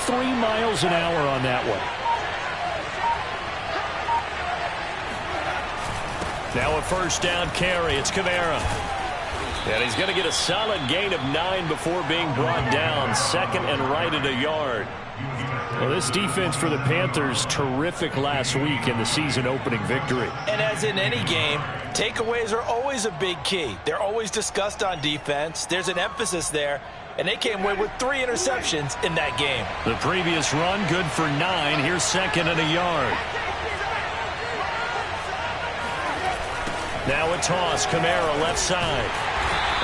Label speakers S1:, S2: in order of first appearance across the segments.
S1: 3 miles an hour on that one. Now a first down carry. It's Kamara. And he's going to get a solid gain of 9 before being brought down. Second and right at a yard. Well, this defense for the Panthers, terrific last week in the season-opening victory.
S2: And as in any game, takeaways are always a big key. They're always discussed on defense. There's an emphasis there, and they came away with 3 interceptions in that game.
S1: The previous run, good for 9. Here's second and a yard. Now a toss. Kamara left side.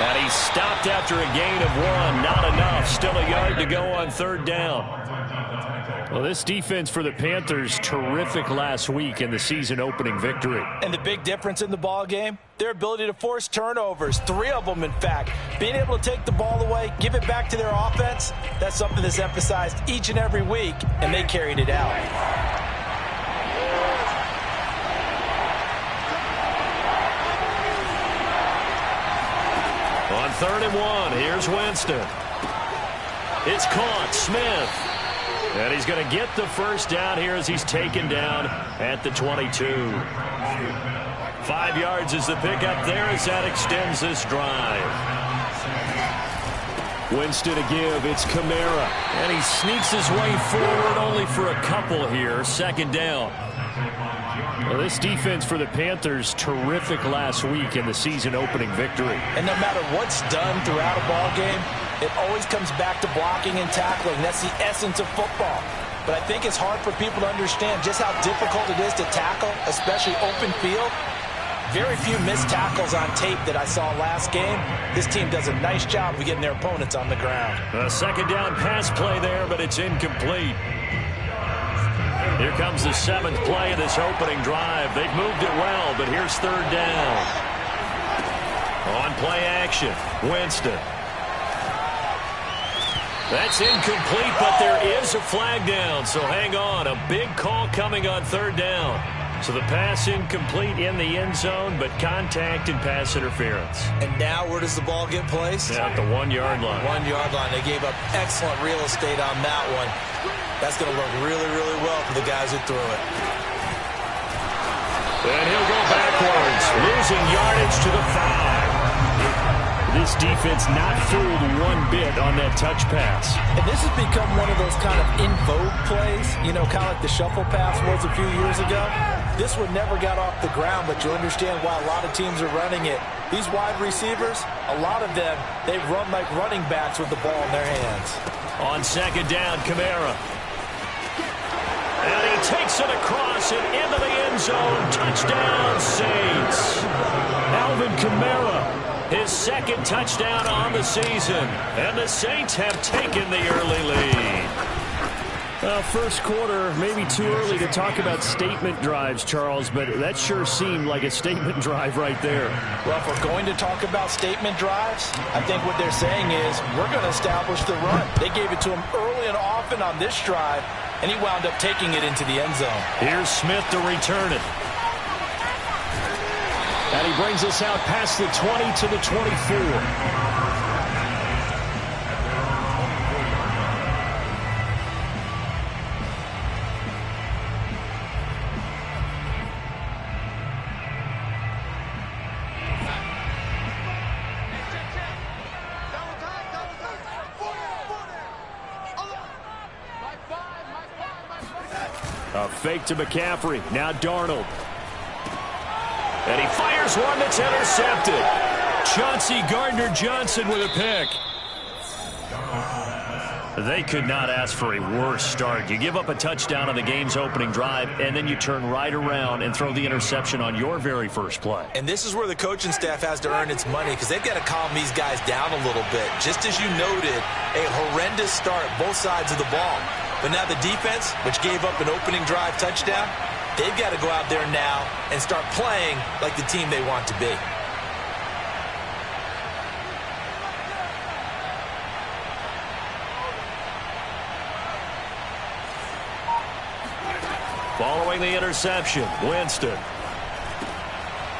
S1: And he stopped after a gain of 1. Not enough. Still a yard to go on third down. Well, this defense for the Panthers, terrific last week in the season-opening victory.
S2: And the big difference in the ball game, their ability to force turnovers, 3 of them, in fact. Being able to take the ball away, give it back to their offense, that's something that's emphasized each and every week, and they carried it out.
S1: On 3rd and 1, here's Winston. It's caught. Smith. And he's going to get the first down here as he's taken down at the 22. 5 yards is the pickup there as that extends this drive. Winston to give. It's Kamara. And he sneaks his way forward only for a couple here. Second down. Well, this defense for the Panthers, terrific last week in the season-opening victory.
S2: And no matter what's done throughout a ball game, it always comes back to blocking and tackling. That's the essence of football. But I think it's hard for people to understand just how difficult it is to tackle, especially open field. Very few missed tackles on tape that I saw last game. This team does a nice job of getting their opponents on the ground.
S1: A second down pass play there, but it's incomplete. Here comes the 7th play of this opening drive. They've moved it well, but here's third down. On play action, Winston. That's incomplete, but there is a flag down, so hang on. A big call coming on third down. So the pass incomplete in the end zone, but contact and pass interference.
S2: And now where does the ball get placed?
S1: At the 1-yard line.
S2: 1-yard line. They gave up excellent real estate on that one. That's going to work really, really well for the guys who threw it.
S1: And he'll go backwards, losing yardage to the 5. This defense not fooled one bit on that touch pass.
S2: And this has become one of those kind of in vogue plays, you know, kind of like the shuffle pass was a few years ago. This one never got off the ground, but you understand why a lot of teams are running it. These wide receivers, a lot of them, they run like running backs with the ball in their hands.
S1: On second down, Kamara. And he takes it across and into the end zone. Touchdown, Saints. Alvin Kamara. His second touchdown on the season. And the Saints have taken the early lead. First quarter, maybe too early to talk about statement drives, Charles, but that sure seemed like a statement drive right there.
S2: Well, if we're going to talk about statement drives, I think what they're saying is we're going to establish the run. They gave it to him early and often on this drive, and he wound up taking it into the end zone.
S1: Here's Smith to return it. And he brings us out past the 20 to the 24. A fake to McCaffrey. Now Darnold. And he fires one that's intercepted. Chauncey Gardner-Johnson with a pick. They could not ask for a worse start. You give up a touchdown on the game's opening drive, and then you turn right around and throw the interception on your very first play.
S2: And this is where the coaching staff has to earn its money, because they've got to calm these guys down a little bit. Just as you noted, a horrendous start, both sides of the ball. But now the defense, which gave up an opening drive touchdown, they've got to go out there now and start playing like the team they want to be.
S1: Following the interception, Winston.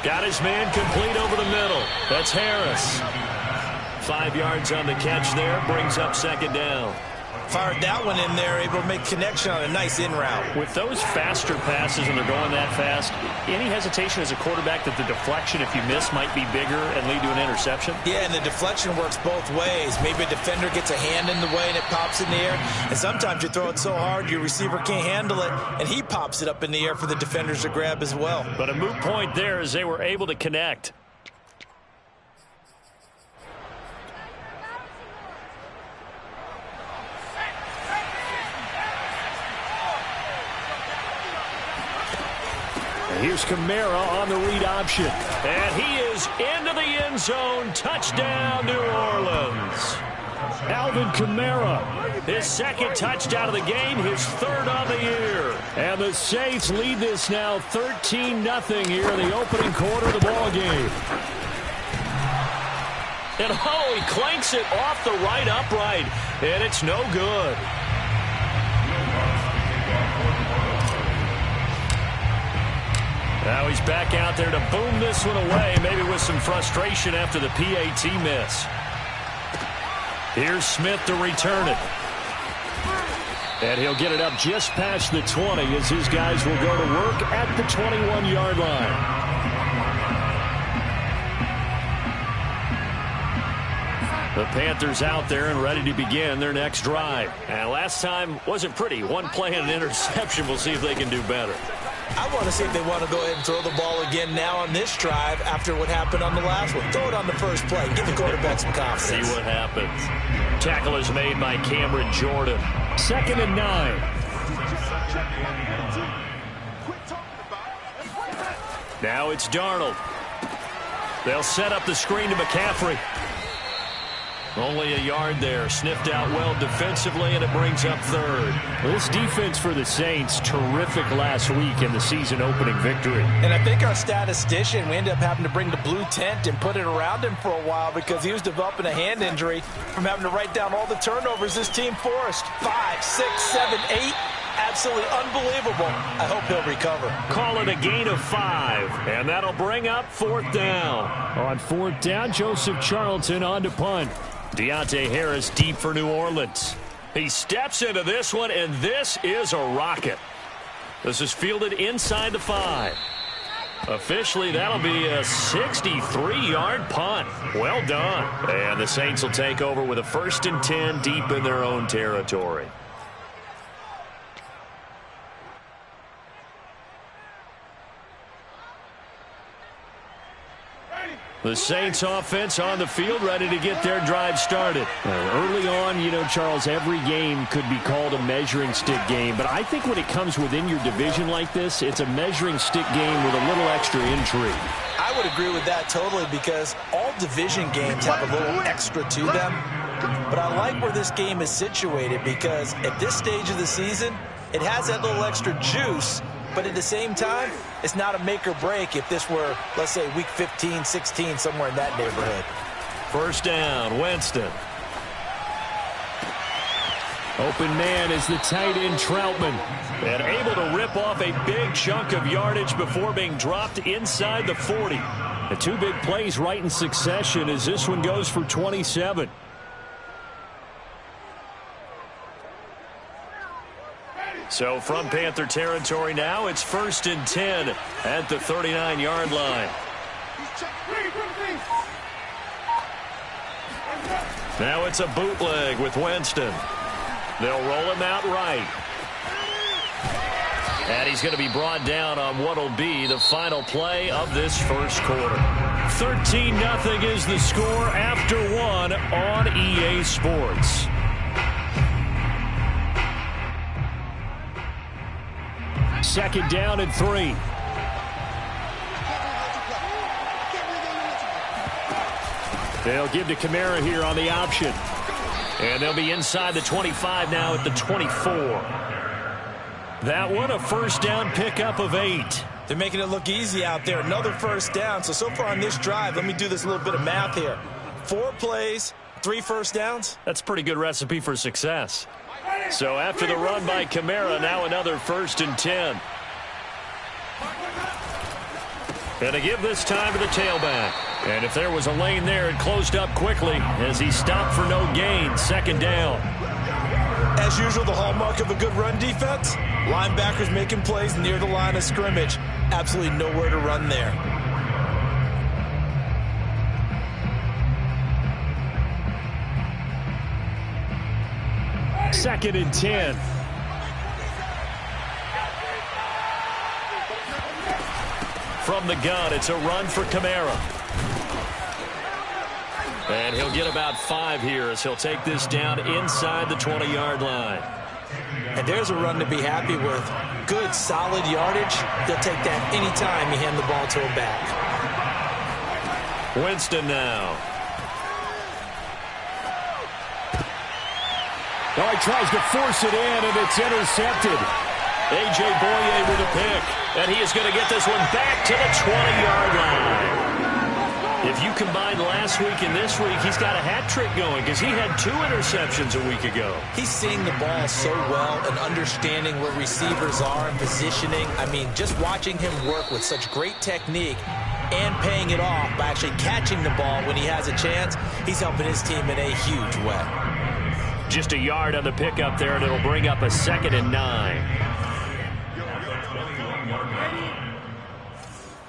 S1: Got his man complete over the middle. That's Harris. 5 yards on the catch there, brings up second down.
S2: Fired that one in there, able to make connection on a nice in route.
S1: With those faster passes and they're going that fast, any hesitation as a quarterback that the deflection, if you miss, might be bigger and lead to an interception?
S2: Yeah, and the deflection works both ways. Maybe a defender gets a hand in the way and it pops in the air. And sometimes you throw it so hard your receiver can't handle it, and he pops it up in the air for the defenders to grab as well.
S1: But a moot point there as they were able to connect. Here's Kamara on the read option. And he is into the end zone. Touchdown, New Orleans. Alvin Kamara, his second touchdown of the game, his third on the year. And the Saints lead this now 13-0 here in the opening quarter of the ball game. And oh, he clanks it off the right upright. And it's no good. Now he's back out there to boom this one away, maybe with some frustration after the PAT miss. Here's Smith to return it. And he'll get it up just past the 20 as his guys will go to work at the 21-yard line. The Panthers out there and ready to begin their next drive. And last time wasn't pretty. One play and an interception. We'll see if they can do better.
S2: I want to see if they want to go ahead and throw the ball again now on this drive after what happened on the last one. Throw it on the first play. Give the quarterback some confidence.
S1: See what happens. Tackle is made by Cameron Jordan. 2nd and 9. Now it's Darnold. They'll set up the screen to McCaffrey. Only a yard there. Sniffed out well defensively, and it brings up third. This defense for the Saints, terrific last week in the season-opening victory.
S2: And I think our statistician, we ended up having to bring the blue tent and put it around him for a while because he was developing a hand injury from having to write down all the turnovers this team forced. 5, 6, 7, 8. Absolutely unbelievable. I hope he'll recover.
S1: Call it a gain of 5, and that'll bring up 4th down. On 4th down, Joseph Charlton on to punt. Deontay Harris deep for New Orleans. He steps into this one, and this is a rocket. This is fielded inside the 5. Officially, that'll be a 63-yard punt. Well done. And the Saints will take over with a 1st and 10 deep in their own territory. The Saints offense on the field, ready to get their drive started. Early on, you know, Charles, every game could be called a measuring stick game. But I think when it comes within your division like this, it's a measuring stick game with a little extra intrigue.
S2: I would agree with that totally because all division games have a little extra to them. But I like where this game is situated because at this stage of the season, it has that little extra juice. But at the same time, it's not a make or break if this were, let's say, week 15, 16, somewhere in that neighborhood.
S1: 1st down, Winston. Open man is the tight end Troutman. And able to rip off a big chunk of yardage before being dropped inside the 40. The 2 big plays right in succession as this one goes for 27. So from Panther territory now, it's 1st and 10 at the 39-yard line. Now it's a bootleg with Winston. They'll roll him out right. And he's going to be brought down on what will be the final play of this first quarter. 13-0 is the score after 1 on EA Sports. Second down and 3. They'll give to Kamara here on the option. And they'll be inside the 25 now at the 24. That one a 1st down pickup of 8.
S2: They're making it look easy out there. Another 1st down. So far on this drive, let me do this little bit of math here. 4 plays, 3 1st downs.
S1: That's a pretty good recipe for success. So after the run by Kamara, now another 1st and 10. And to give this time to the tailback. And if there was a lane there, it closed up quickly as he stopped for no gain. 2nd down.
S2: As usual, the hallmark of a good run defense, linebackers making plays near the line of scrimmage. Absolutely nowhere to run there.
S1: Second and 10. From the gun, it's a run for Kamara. And he'll get about 5 here as he'll take this down inside the 20-yard line.
S2: And there's a run to be happy with. Good, solid yardage. They'll take that anytime you hand the ball to him back.
S1: Winston now.
S3: Oh, he tries to force it in, and it's intercepted.
S1: A.J. Boye with a pick. And he is going to get this one back to the 20-yard line. If you combine last week and this week, he's got a hat trick going because he had 2 interceptions a week ago.
S2: He's seeing the ball so well and understanding where receivers are and positioning. I mean, just watching him work with such great technique and paying it off by actually catching the ball when he has a chance, he's helping his team in a huge way.
S1: Just a yard on the pickup there, and it'll bring up a 2nd and 9.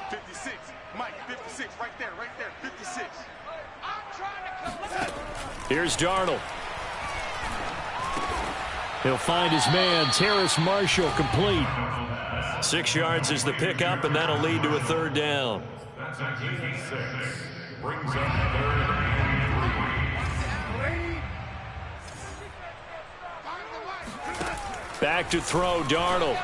S4: 56, Mike, 56, right there, 56.
S1: Here's Darnold. He'll find his man, Terrace Marshall, complete. 6 yards is the pickup, and that'll lead to a 3rd down.
S4: That's a 86. Brings up 3rd and 3.
S1: Back to throw, Darnold.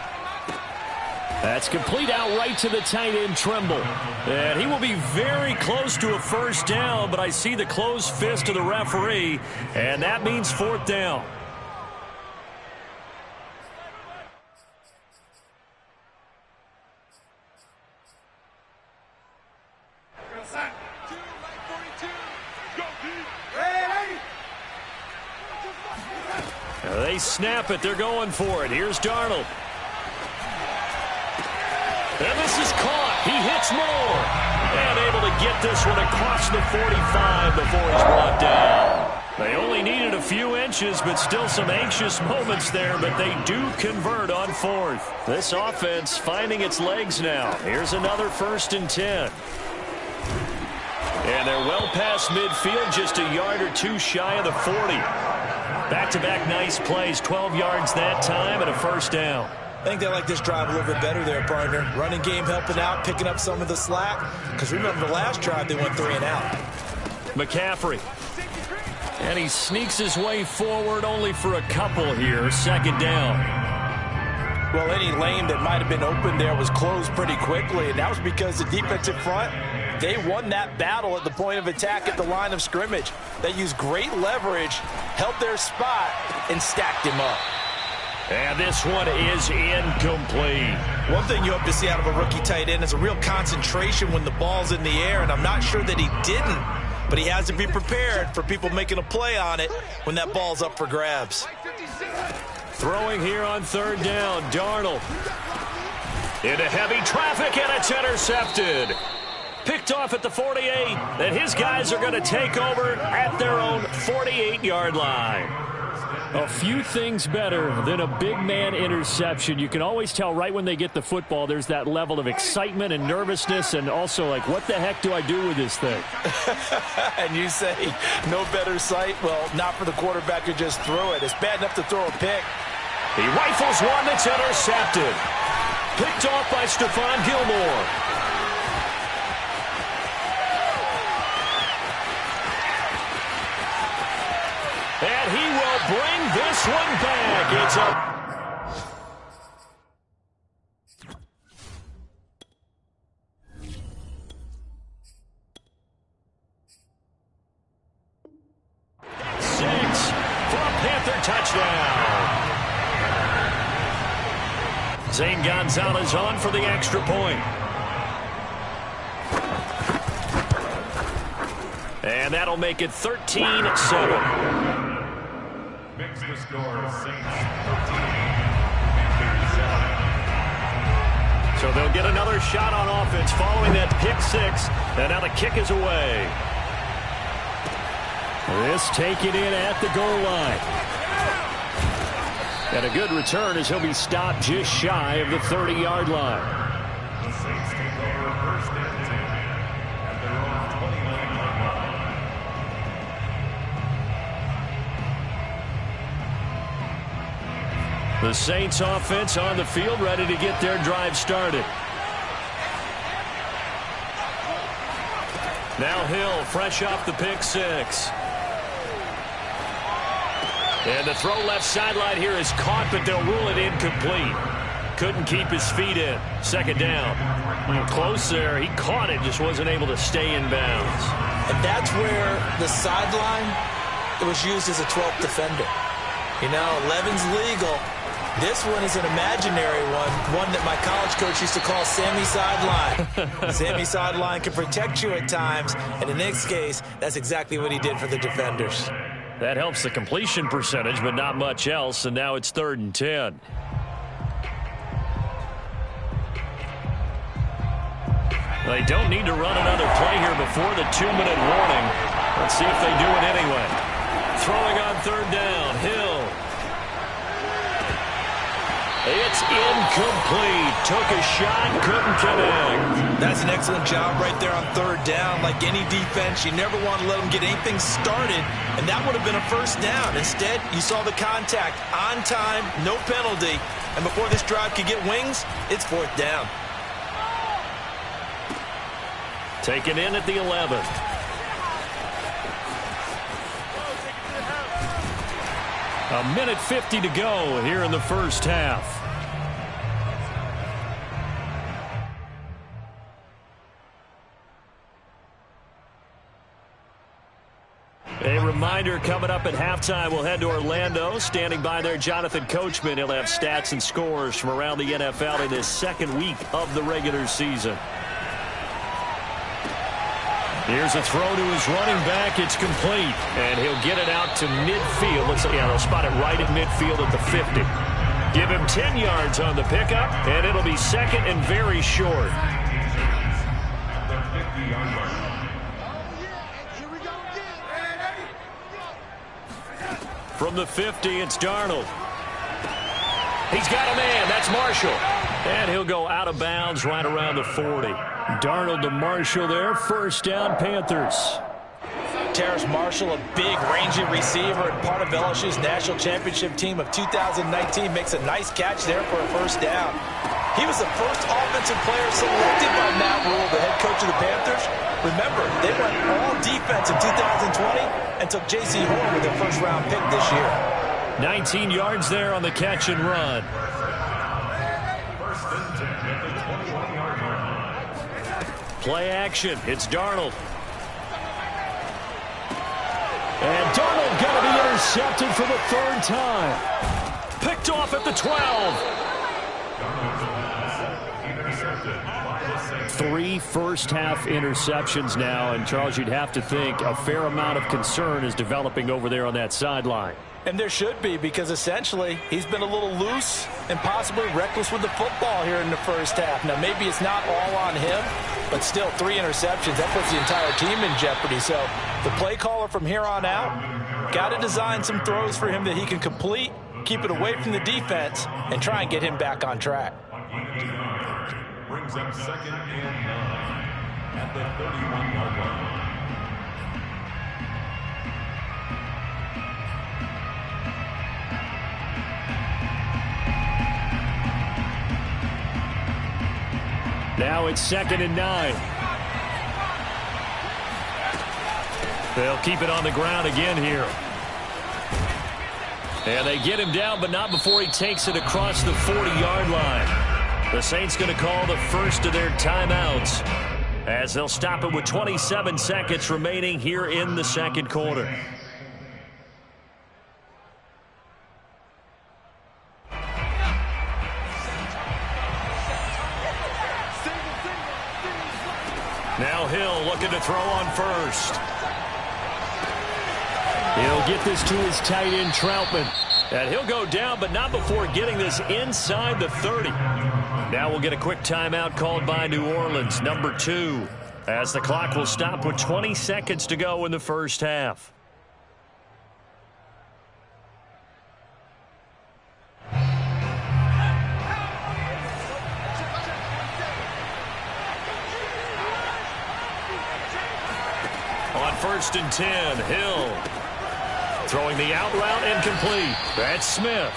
S1: That's complete out right to the tight end, Trimble. And he will be very close to a 1st down, but I see the closed fist of the referee, and that means 4th down. They snap it. They're going for it. Here's Darnold. And this is caught. He hits more. And able to get this one across the 45 before he's brought down. They only needed a few inches, but still some anxious moments there, but they do convert on 4th. This offense finding its legs now. Here's another 1st and 10. And they're well past midfield, just a yard or 2 shy of the 40. Back-to-back nice plays, 12 yards that time and a 1st down.
S2: I think they like this drive a little bit better there, partner. Running game helping out, picking up some of the slack. Because remember the last drive, they went 3 and out.
S1: McCaffrey. And he sneaks his way forward only for a couple here. 2nd down.
S2: Well, any lane that might have been open there was closed pretty quickly, and that was because the defensive front, they won that battle at the point of attack at the line of scrimmage. They used great leverage, held their spot, and stacked him up.
S1: And this one is incomplete.
S2: One thing you hope to see out of a rookie tight end is a real concentration when the ball's in the air, and I'm not sure that he didn't, but he has to be prepared for people making a play on it when that ball's up for grabs.
S1: Throwing here on 3rd down, Darnold. Into heavy traffic, and it's intercepted. Picked off at the 48, and his guys are going to take over at their own 48-yard line.
S3: A few things better than a big man interception. You can always tell right when they get the football, there's that level of excitement and nervousness, and also like, what the heck do I do with this thing?
S2: And you say, no better sight? Well, not for the quarterback who just threw it. It's bad enough to throw a pick.
S1: He rifles one that's intercepted. Picked off by Stephon Gilmore. And he will bring this one back. It's up. Six for a Panther touchdown. Zane Gonzalez on for the extra point. And that'll make it 13-7.
S4: Makes the score Saints 13.
S1: So they'll get another shot on offense following that pick 6. And now the kick is away.
S3: This taken in at the goal line. And a good return as he'll be stopped just shy of the 30-yard line.
S4: The Saints take over first and 10 at their own 29-yard line.
S1: The Saints offense on the field, ready to get their drive started. Now Hill, fresh off the pick six. And the throw left sideline here is caught, but they'll rule it incomplete. Couldn't keep his feet in. Second down. Close there. He caught it, just wasn't able to stay in bounds.
S2: And that's where the sideline, it was used as a 12th defender. You know, 11's legal. This one is an imaginary one that my college coach used to call Sammy Sideline. Sammy Sideline can protect you at times, and in this case, that's exactly what he did for the defenders.
S1: That helps the completion percentage, but not much else, and now it's 3rd and 10. They don't need to run another play here before the 2-minute warning. Let's see if they do it anyway. Throwing on 3rd down, Hill. It's incomplete. Took a shot, couldn't connect.
S2: That's an excellent job right there on 3rd down. Like any defense, you never want to let them get anything started, and that would have been a first down. Instead, you saw the contact on time, no penalty, and before this drive could get wings, it's 4th down.
S1: Taken in at the 11th. A minute 50 to go here in the first half. A reminder coming up at halftime, we'll head to Orlando. Standing by there, Jonathan Coachman. He'll have stats and scores from around the NFL in this second week of the regular season. Here's a throw to his running back. It's complete, and he'll get it out to midfield. Looks like, yeah, they'll spot it right at midfield at the 50. Give him 10 yards on the pickup, and it'll be second and very short. From the 50, it's Darnold. He's got a man. That's Marshall. And he'll go out of bounds right around the 40. Darnold to Marshall there. First down, Panthers.
S2: Terrace Marshall, a big, rangy receiver and part of LSU's national championship team of 2019, makes a nice catch there for a first down. He was the first offensive player selected by Matt Rule, the head coach of the Panthers. Remember, they went all defense in 2020 and took J.C. Horn with their first-round pick this year.
S1: 19 yards there on the catch and run. Play action. It's Darnold. And Darnold going to be intercepted for the 3rd time. Picked off at the 12. 3 first-half interceptions now, and Charles, you'd have to think a fair amount of concern is developing over there on that sideline.
S2: And there should be, because essentially he's been a little loose and possibly reckless with the football here in the first half. Now, maybe it's not all on him, but still 3 interceptions. That puts the entire team in jeopardy. So the play caller from here on out got to design some throws for him that he can complete, keep it away from the defense, and try and get him back on track.
S4: Brings up 2nd and 9 at the 31-yard line.
S1: Now it's 2nd and 9. They'll keep it on the ground again here. And they get him down, but not before he takes it across the 40-yard line. The Saints going to call the first of their timeouts as they'll stop it with 27 seconds remaining here in the second quarter. Now Hill looking to throw on first. He'll get this to his tight end, Troutman. And he'll go down, but not before getting this inside the 30. Now we'll get a quick timeout called by New Orleans, number 2, as the clock will stop with 20 seconds to go in the first half. first and 10. Hill throwing the out route incomplete. That's Smith.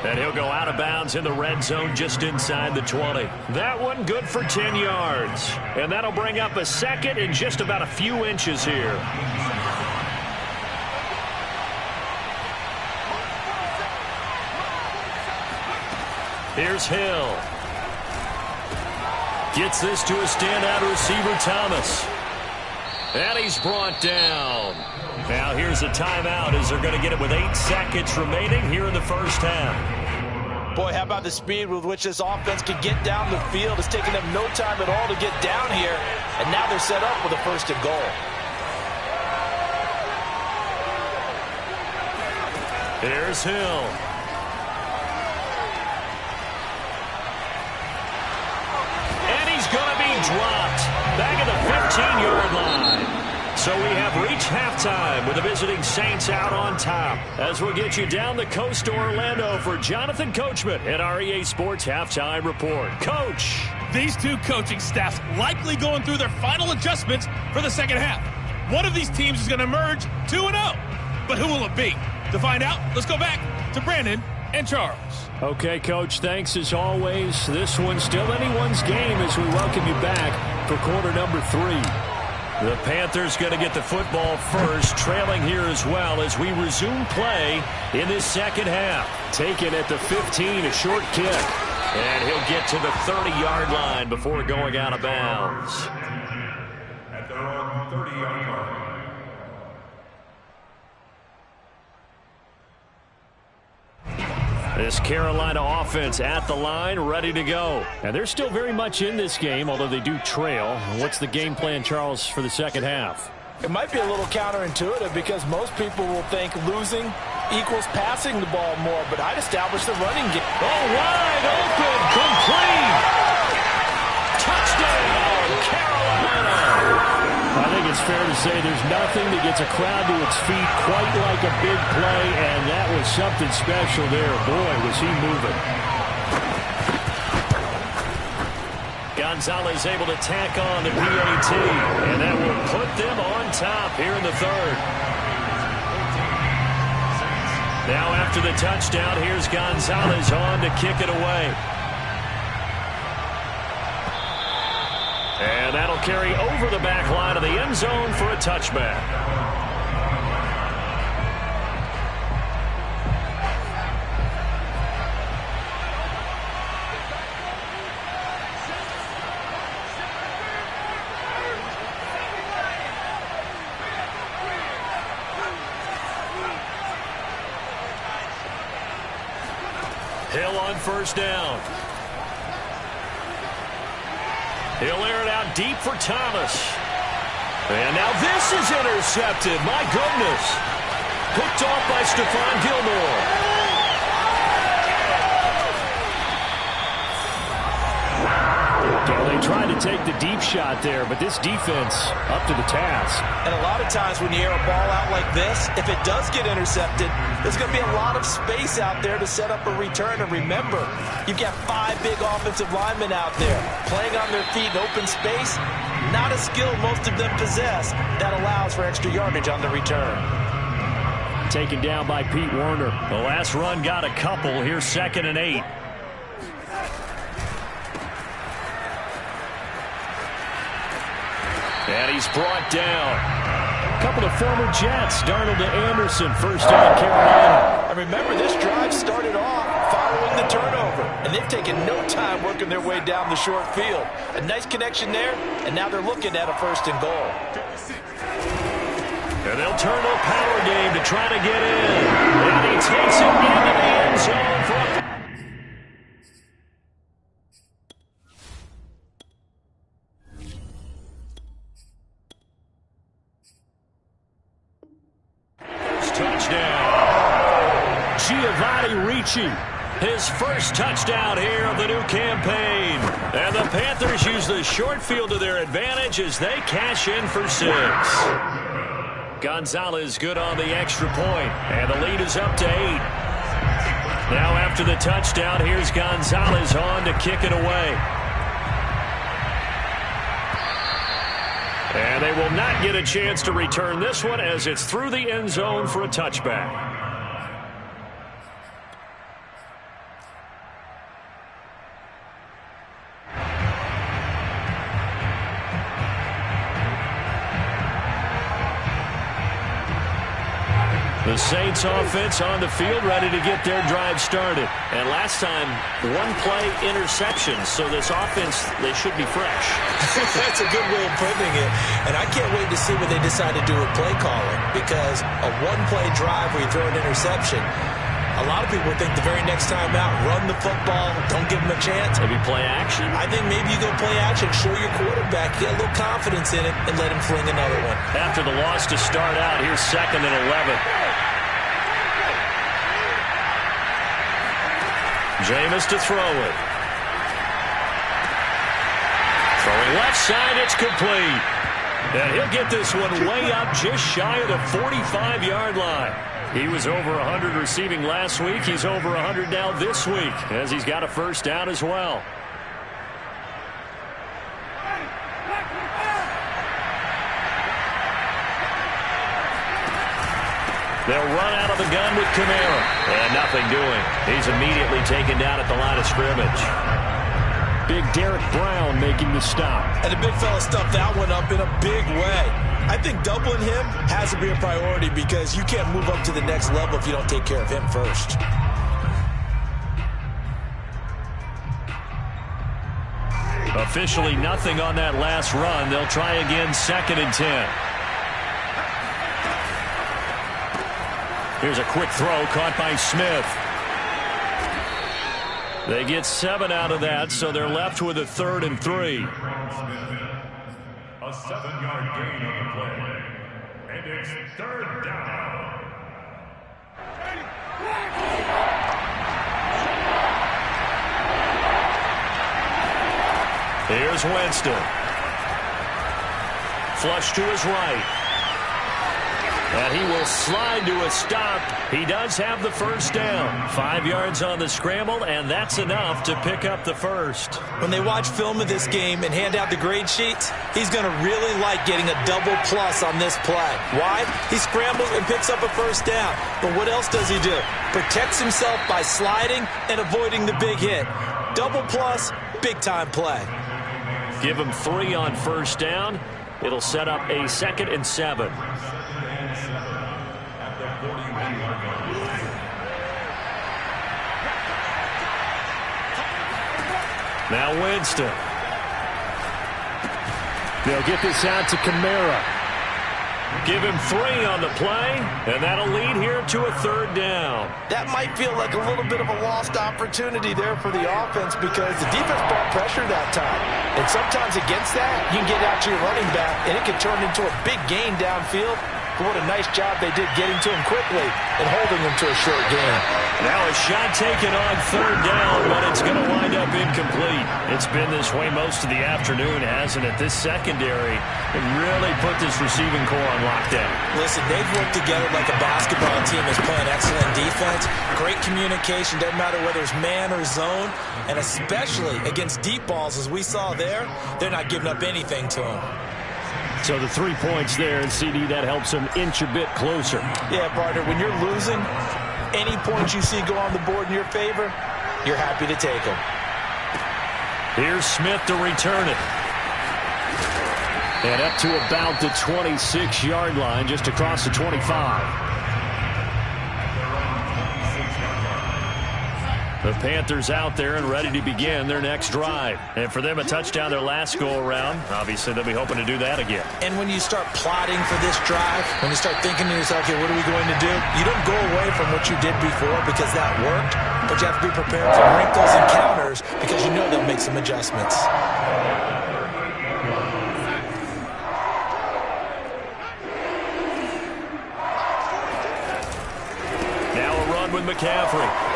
S1: And he'll go out of bounds in the red zone just inside the 20. That one good for 10 yards. And that'll bring up a second in just about a few inches here. Here's Hill. Gets this to a standout receiver, Thomas. And he's brought down. Now here's a timeout as they're going to get it with 8 seconds remaining here in the first half.
S2: Boy, how about the speed with which this offense can get down the field? It's taking them no time at all to get down here. And now they're set up with a first and goal.
S1: Here's Hill. And he's going to be dropped back at the 15-yard line. So we have reached halftime with the visiting Saints out on top. As we'll get you down the coast to Orlando for Jonathan Coachman at our EA Sports Halftime Report. Coach.
S5: These two coaching staffs likely going through their final adjustments for the second half. One of these teams is going to emerge 2-0. But who will it be? To find out, let's go back to Brandon and Charles.
S3: Okay, Coach, thanks as always. This one's still anyone's game as we welcome you back for quarter number 3.
S1: The Panthers going to get the football first, trailing here as well as we resume play in this second half.
S3: Taken at the 15, a short kick.
S1: And he'll get to the 30-yard line before going out of bounds.
S4: At their own 30-yard line.
S1: This Carolina offense at the line, ready to go.
S3: And they're still very much in this game, although they do trail. What's the game plan, Charles, for the second half?
S2: It might be a little counterintuitive because most people will think losing equals passing the ball more, but I'd establish the running game.
S1: Oh, wide open, complete. Touchdown, Carolina.
S3: I think it's fair to say there's nothing that gets a crowd to its feet quite like a big play, and that was something special there. Boy, was he moving.
S1: Gonzalez able to tack on the PAT, and that will put them on top here in the third. Now after the touchdown, here's Gonzalez on to kick it away. And that'll carry over the back line of the end zone for a touchback. Hill on first down. He'll air it out deep for Thomas. And now this is intercepted. My goodness. Picked off by Stephon Gilmore.
S3: They tried to take the deep shot there, but this defense up to the task.
S2: And a lot of times when you air a ball out like this, if it does get intercepted, there's going to be a lot of space out there to set up a return. And remember, you've got 5 big offensive linemen out there playing on their feet in open space. Not a skill most of them possess that allows for extra yardage on the return.
S3: Taken down by Pete Werner.
S1: The last run got a couple. Here's 2nd and 8. And he's brought down.
S3: A couple of former Jets. Darnold to Anderson, first down Carolina.
S2: And remember, this drive started off following the turnover. And they've taken no time working their way down the short field. A nice connection there, and now they're looking at a first and goal.
S1: And they'll turn to a power game to try to get in. And he takes it into the end zone for a... touchdown. Giovanni Ricci, his first touchdown here of the new campaign. And the Panthers use the short field to their advantage as they cash in for 6. Gonzalez good on the extra point, and the lead is up to 8. Now after the touchdown, here's Gonzalez on to kick it away. And they will not get a chance to return this one as it's through the end zone for a touchback. The Saints offense on the field, ready to get their drive started. And last time, one play interception. So this offense, they should be fresh.
S2: That's a good way of putting it. And I can't wait to see what they decide to do with play calling. Because a one-play drive where you throw an interception, a lot of people think the very next time out, run the football, don't give them a chance.
S1: Maybe play action?
S2: I think maybe you go play action, show your quarterback, get a little confidence in it, and let him fling another one.
S1: After the loss to start out, here's 2nd and 11. Jameis to throw it. Throwing left side, it's complete. And he'll get this one way up just shy of the 45-yard line. He was over 100 receiving last week. He's over 100 now this week as he's got a first down as well. They'll run out of the gun with Kamara. And nothing doing. He's immediately taken down at the line of scrimmage.
S3: Big Derek Brown making the stop.
S2: And the big fella stuffed that one up in a big way. I think doubling him has to be a priority because you can't move up to the next level if you don't take care of him first.
S1: Officially nothing on that last run. They'll try again 2nd and 10. Here's a quick throw caught by Smith. They get 7 out of that, so they're left with a 3rd and 3.
S4: A 7-yard gain on the play. And it's 3rd down.
S1: Here's Winston. Flush to his right. And he will slide to a stop. He does have the first down. 5 yards on the scramble, and that's enough to pick up the first.
S2: When they watch film of this game and hand out the grade sheets, he's going to really like getting a double plus on this play. Why? He scrambles and picks up a first down. But what else does he do? Protects himself by sliding and avoiding the big hit. Double plus, big-time play.
S1: Give him 3 on first down. It'll set up a 2nd and 7. Now Winston.
S3: They'll get this out to Kamara.
S1: Give him 3 on the play, and that'll lead here to a 3rd down.
S2: That might feel like a little bit of a lost opportunity there for the offense because the defense brought pressure that time. And sometimes against that, you can get out to your running back, and it can turn into a big gain downfield. But what a nice job they did getting to him quickly and holding him to a short gain.
S1: Now a shot taken on 3rd down, but it's going to wind up incomplete. It's been this way most of the afternoon, hasn't it? This secondary really put this receiving core on lockdown.
S2: Listen, they've worked together like a basketball team is playing excellent defense. Great communication, doesn't matter whether it's man or zone. And especially against deep balls, as we saw there, they're not giving up anything to them.
S3: So the 3 points there, and CD, that helps them inch a bit closer.
S2: Yeah, partner, when you're losing, any points you see go on the board in your favor, you're happy to take them.
S1: Here's Smith to return it.
S3: And up to about the 26-yard line, just across the 25.
S1: The Panthers out there and ready to begin their next drive. And for them, a touchdown their last go-around. Obviously, they'll be hoping to do that again.
S2: And when you start plotting for this drive, when you start thinking to yourself, okay, what are we going to do? You don't go away from what you did before because that worked, but you have to be prepared for wrinkles and counters because you know they'll make some adjustments.
S1: Now a run with McCaffrey.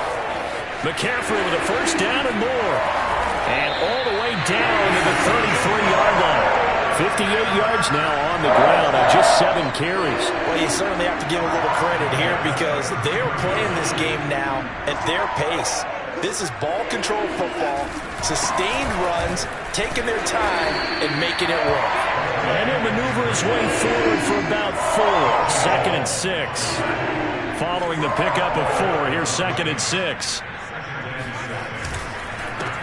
S1: McCaffrey with a first down and more. And all the way down to the 33-yard line. 58 yards now on the ground on just 7 carries.
S2: Well, you certainly have to give a little credit here because they're playing this game now at their pace. This is ball control football, sustained runs, taking their time, and making it work.
S1: And he'll maneuver his way forward for about 4. 2nd and 6. Following the pickup of 4, here's 2nd and 6.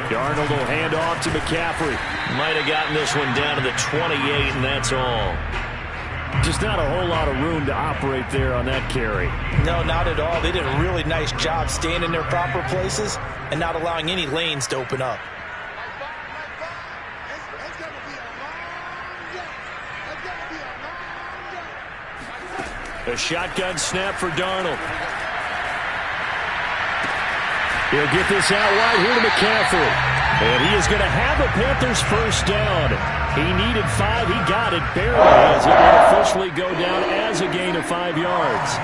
S1: Darnold will hand off to McCaffrey. Might have gotten this one down to the 28, and that's all. Just not a whole lot of room to operate there on that carry.
S2: No, not at all. They did a really nice job staying in their proper places and not allowing any lanes to open up.
S1: A shotgun snap for Darnold. He'll get this out wide here to McCaffrey. And he is going to have the Panthers first down. He needed 5. He got it barely as it will officially go down as a gain of 5 yards.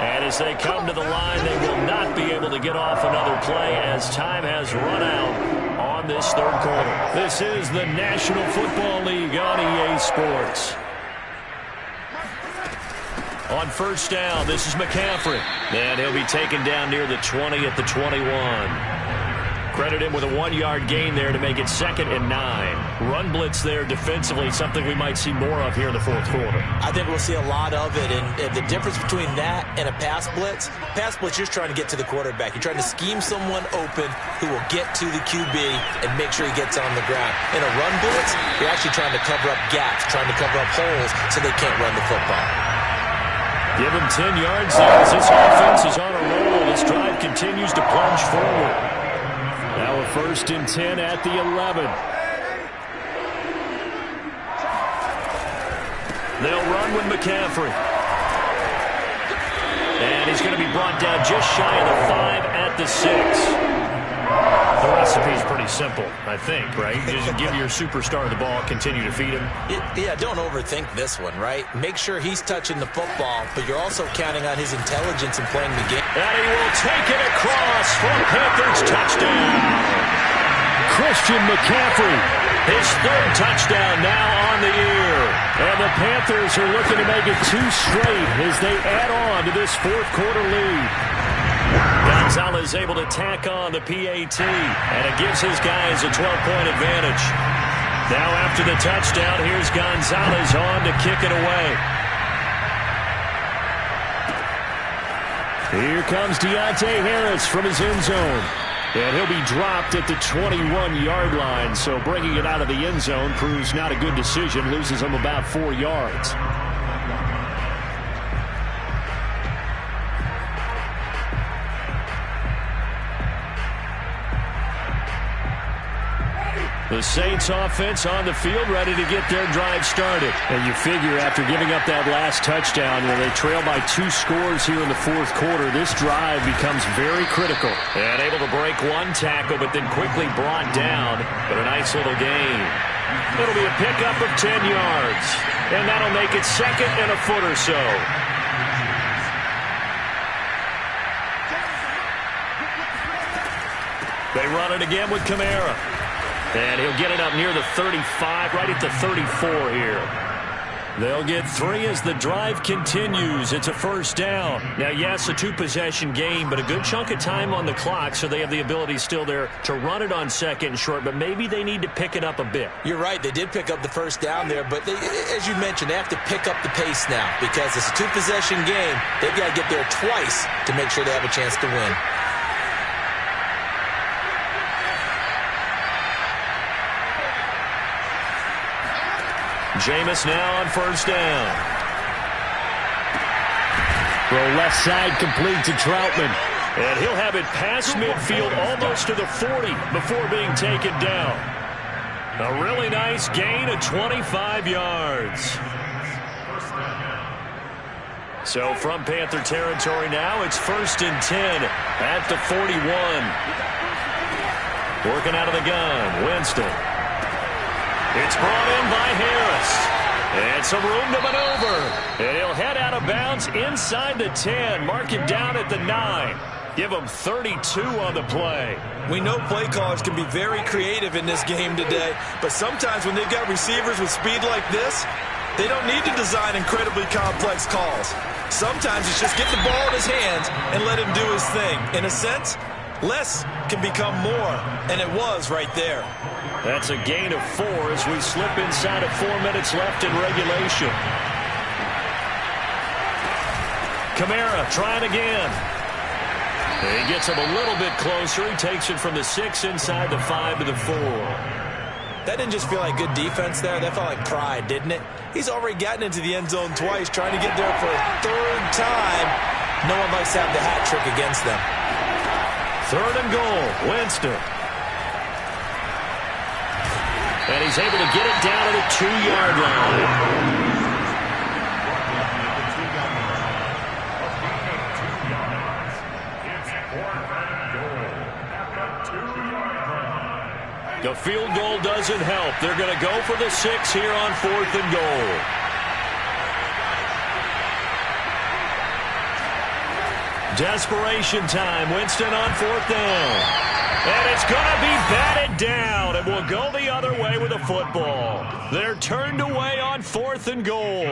S1: And as they come to the line, they will not be able to get off another play as time has run out on this 3rd quarter. This is the National Football League on EA Sports. On first down, this is McCaffrey. And he'll be taken down near the 20 at the 21. Credit him with a 1-yard gain there to make it 2nd and 9. Run blitz there defensively, something we might see more of here in the 4th quarter.
S2: I think we'll see a lot of it. And the difference between that and a pass blitz, you're trying to get to the quarterback. You're trying to scheme someone open who will get to the QB and make sure he gets on the ground. In a run blitz, you're actually trying to cover up gaps, trying to cover up holes so they can't run the football.
S1: Give him 10 yards there as this offense is on a roll. This drive continues to plunge forward. Now a 1st and 10 at the 11. They'll run with McCaffrey. And he's going to be brought down just shy of the 5 at the 6. The recipe is pretty simple, I think, right? Just give your superstar the ball, continue to feed him.
S2: Yeah, don't overthink this one, right? Make sure he's touching the football, but you're also counting on his intelligence in playing the game.
S1: And he will take it across for a Panthers touchdown. Christian McCaffrey, his 3rd touchdown now on the year. And the Panthers are looking to make it 2 straight as they add on to this 4th quarter lead. Gonzalez able to tack on the PAT, and it gives his guys a 12-point advantage. Now after the touchdown, here's Gonzalez on to kick it away. Here comes Deontay Harris from his end zone. And he'll be dropped at the 21-yard line, so bringing it out of the end zone proves not a good decision, loses him about 4 yards. The Saints offense on the field ready to get their drive started. And you figure after giving up that last touchdown, they trail by 2 scores here in the 4th quarter. This drive becomes very critical. And able to break 1 tackle, but then quickly brought down. But a nice little gain. It'll be a pickup of 10 yards. And that'll make it 2nd and a foot or so. They run it again with Kamara. And he'll get it up near the 35, right at the 34 here. They'll get 3 as the drive continues. It's a first down. Now, yes, a 2-possession game, but a good chunk of time on the clock, so they have the ability still there to run it on 2nd and short, but maybe they need to pick it up a bit.
S2: You're right. They did pick up the first down there, but as you mentioned, they have to pick up the pace now because it's a 2-possession game. They've got to get there twice to make sure they have a chance to win.
S1: Jameis now on first down.
S3: Throw left side complete to Troutman.
S1: And he'll have it past midfield almost to the 40 before being taken down. A really nice gain of 25 yards. So from Panther territory now, it's 1st and 10 at the 41. Working out of the gun, Winston. It's brought in by Harris. And some room to maneuver. And he'll head out of bounds inside the 10. Mark him down at the 9. Give him 32 on the play.
S2: We know play callers can be very creative in this game today, but sometimes when they've got receivers with speed like this, they don't need to design incredibly complex calls. Sometimes it's just get the ball in his hands and let him do his thing. In a sense, less can become more, and it was right there.
S1: That's a gain of 4 as we slip inside of 4 minutes left in regulation. Kamara trying again. He gets him a little bit closer. He takes it from the 6 inside the 5 to the 4.
S2: That didn't just feel like good defense there. That felt like pride, didn't it? He's already gotten into the end zone twice, trying to get there for a 3rd time. No one likes to have the hat trick against them.
S1: 3rd and goal, Winston. And he's able to get it down to the 2-yard line. The field goal doesn't help. They're going to go for the 6 here on 4th and goal. Desperation time. Winston on 4th down. And it's going to be batted down. And will go the other way with a football. They're turned away on 4th and goal.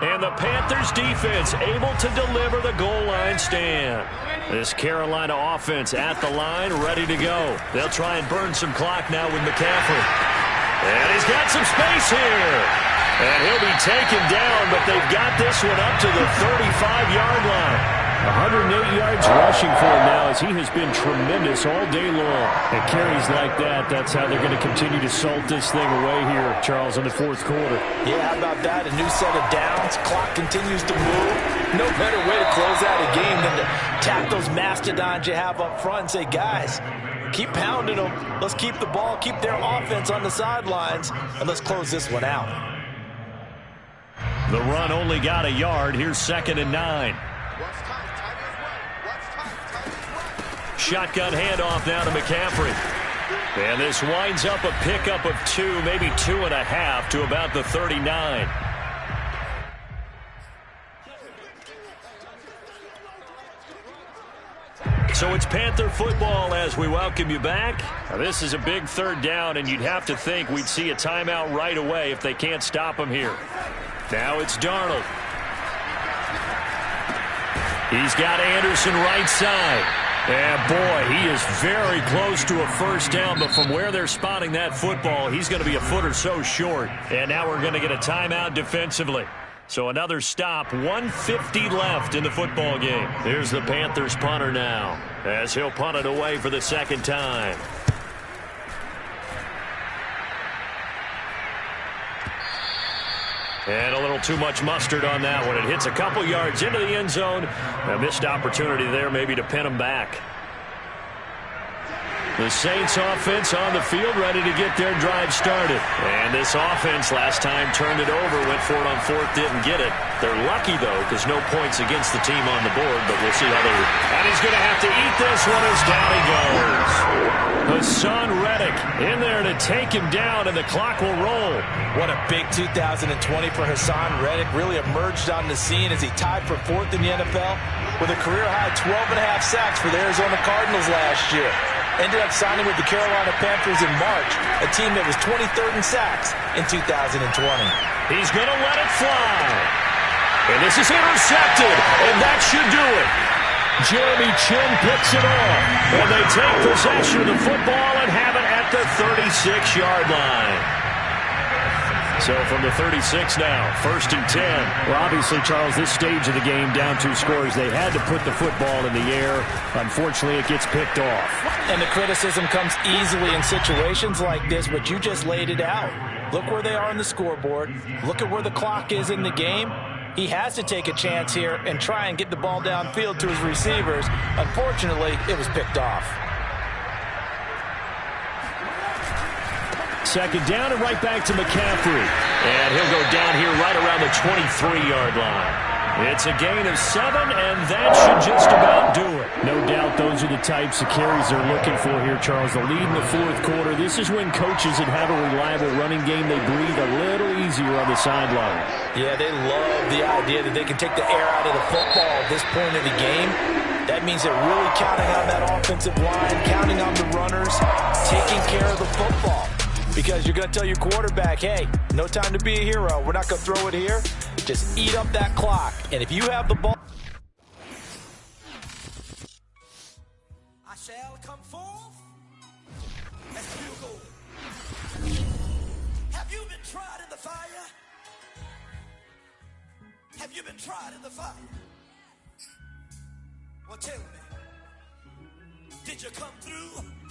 S1: And the Panthers defense able to deliver the goal line stand. This Carolina offense at the line, ready to go. They'll try and burn some clock now with McCaffrey. And he's got some space here. And he'll be taken down, but they've got this one up to the 35-yard line. 108 yards rushing for him now as he has been tremendous all day long. And carries like that, that's how they're going to continue to salt this thing away here, Charles, in the 4th quarter.
S2: Yeah, how about that? A new set of downs. Clock continues to move. No better way to close out a game than to tap those mastodons you have up front and say, guys, keep pounding them. Let's keep the ball, keep their offense on the sidelines, and let's close this one out.
S1: The run only got a yard. Here's 2nd and 9. Shotgun handoff now to McCaffrey. And this winds up a pickup of 2, maybe 2.5 to about the 39. So it's Panther football as we welcome you back. Now this is a big 3rd down, and you'd have to think we'd see a timeout right away if they can't stop him here. Now it's Darnold. He's got Anderson right side. And, boy, he is very close to a 1st down, but from where they're spotting that football, he's going to be a foot or so short. And now we're going to get a timeout defensively. So another stop, 1:50 left in the football game. Here's the Panthers punter now as he'll punt it away for the 2nd time. And a little too much mustard on that one. It hits a couple yards into the end zone. A missed opportunity there maybe to pin him back. The Saints offense on the field ready to get their drive started. And this offense last time turned it over, went for it on 4th, didn't get it. They're lucky, though, because no points against the team on the board, but we'll see how they... And he's going to have to eat this one as down he goes. Hassan Reddick in there to take him down, and the clock will roll.
S2: What a big 2020 for Hassan Reddick. Really emerged on the scene as he tied for 4th in the NFL with a career-high 12.5 sacks for the Arizona Cardinals last year. Ended up signing with the Carolina Panthers in March, a team that was 23rd in sacks in 2020.
S1: He's going to let it fly. And this is intercepted, and that should do it. Jeremy Chin picks it off, and they take possession of the football and have it at the 36-yard line. So from the 36 now, 1st and 10.
S3: Well, obviously, Charles, this stage of the game, down 2 scores, they had to put the football in the air. Unfortunately, it gets picked off.
S2: And the criticism comes easily in situations like this, but you just laid it out. Look where they are on the scoreboard. Look at where the clock is in the game. He has to take a chance here and try and get the ball downfield to his receivers. Unfortunately, it was picked off.
S3: 2nd down and right back to McCaffrey.
S1: And he'll go down here right around the 23-yard line. It's a gain of 7, and that should just about do it.
S3: No doubt those are the types of carries they're looking for here, Charles. The lead in the 4th quarter. This is when coaches that have a reliable running game, they breathe a little easier on the sideline.
S2: Yeah, they love the idea that they can take the air out of the football at this point of the game. That means they're really counting on that offensive line, counting on the runners, taking care of the football. Because you're going to tell your quarterback, hey, no time to be a hero. We're not going to throw it here. Just eat up that clock. And if you have the ball... I shall come
S6: fourth. That's field goal. Have you been tried in the fire? Have you been tried in the fire? Well, tell me, did you come through?